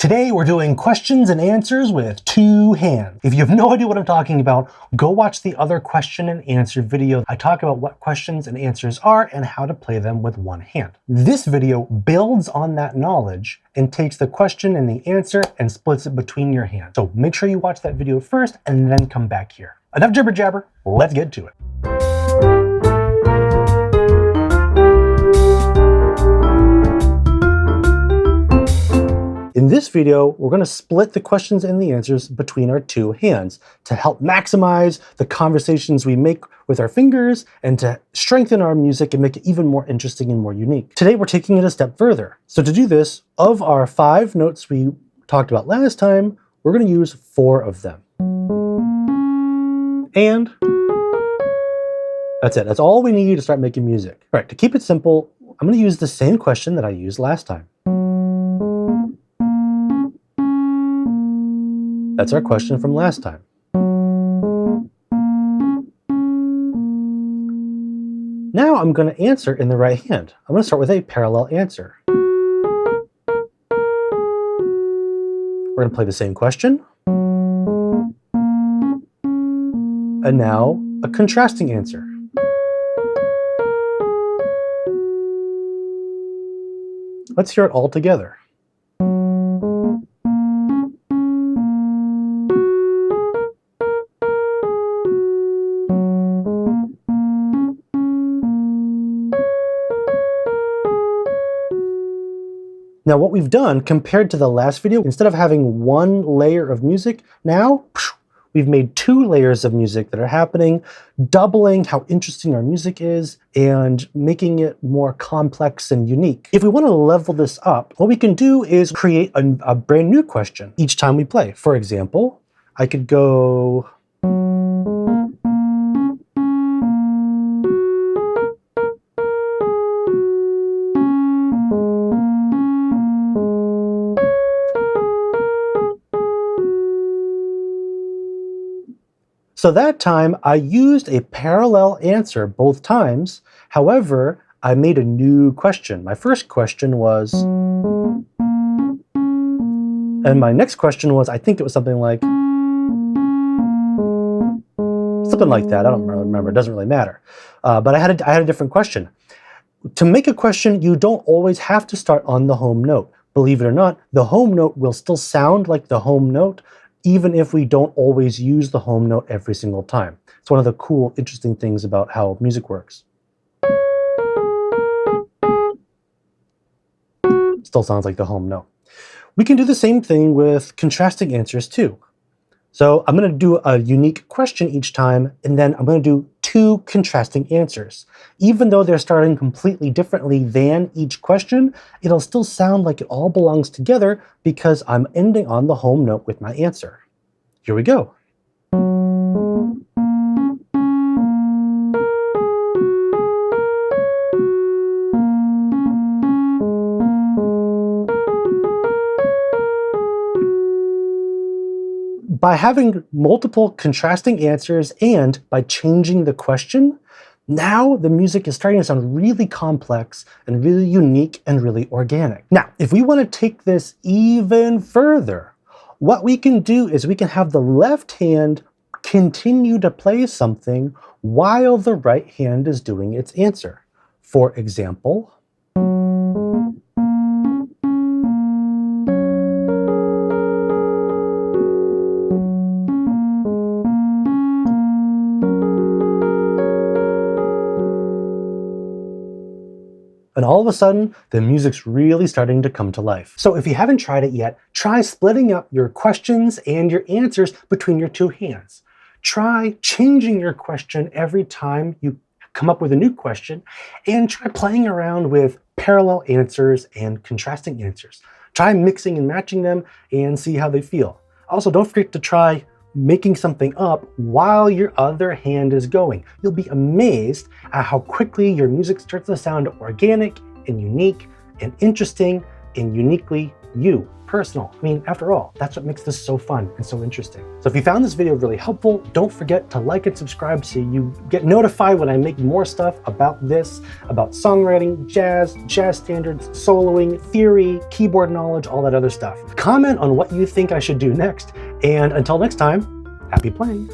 Today we're doing questions and answers with two hands. If you have no idea what I'm talking about, go watch the other question and answer video. I talk about what questions and answers are and how to play them with one hand. This video builds on that knowledge and takes the question and the answer and splits it between your hands. So make sure you watch that video first and then come back here. Enough jibber jabber, let's get to it. In this video, we're going to split the questions and the answers between our two hands to help maximize the conversations we make with our fingers and to strengthen our music and make it even more interesting and more unique. Today, we're taking it a step further. So to do this, of our 5 notes we talked about last time, we're going to use 4 of them. And that's it. That's all we need to start making music. All right, to keep it simple, I'm going to use the same question that I used last time. That's our question from last time. Now I'm going to answer in the right hand. I'm going to start with a parallel answer. We're going to play the same question. And now a contrasting answer. Let's hear it all together. Now what we've done compared to the last video, instead of having 1 layer of music, now we've made 2 layers of music that are happening, doubling how interesting our music is and making it more complex and unique. If we want to level this up, what we can do is create a brand new question each time we play. For example, I could go... So that time I used a parallel answer both times. However, I made a new question. My first question was, and my next question was, I think it was something like that. I don't really remember. It doesn't really matter. But I had a different question. To make a question, you don't always have to start on the home note. Believe it or not, the home note will still sound like the home note, even if we don't always use the home note every single time. It's one of the cool, interesting things about how music works. Still sounds like the home note. We can do the same thing with contrasting answers too. So I'm going to do a unique question each time, and then I'm going to do 2 contrasting answers. Even though they're starting completely differently than each question, it'll still sound like it all belongs together because I'm ending on the home note with my answer. Here we go. By having multiple contrasting answers and by changing the question, now the music is starting to sound really complex and really unique and really organic. Now, if we want to take this even further, what we can do is we can have the left hand continue to play something while the right hand is doing its answer. For example, and all of a sudden, the music's really starting to come to life. So if you haven't tried it yet, try splitting up your questions and your answers between your 2 hands. Try changing your question every time you come up with a new question, and try playing around with parallel answers and contrasting answers. Try mixing and matching them and see how they feel. Also, don't forget to try making something up while your other hand is going. You'll be amazed at how quickly your music starts to sound organic and unique and interesting and uniquely you, personal. I mean, after all, that's what makes this so fun and so interesting. So if you found this video really helpful, don't forget to like and subscribe so you get notified when I make more stuff about this, about songwriting, jazz standards, soloing, theory, keyboard knowledge, all that other stuff. Comment on what you think I should do next, and until next time, happy playing.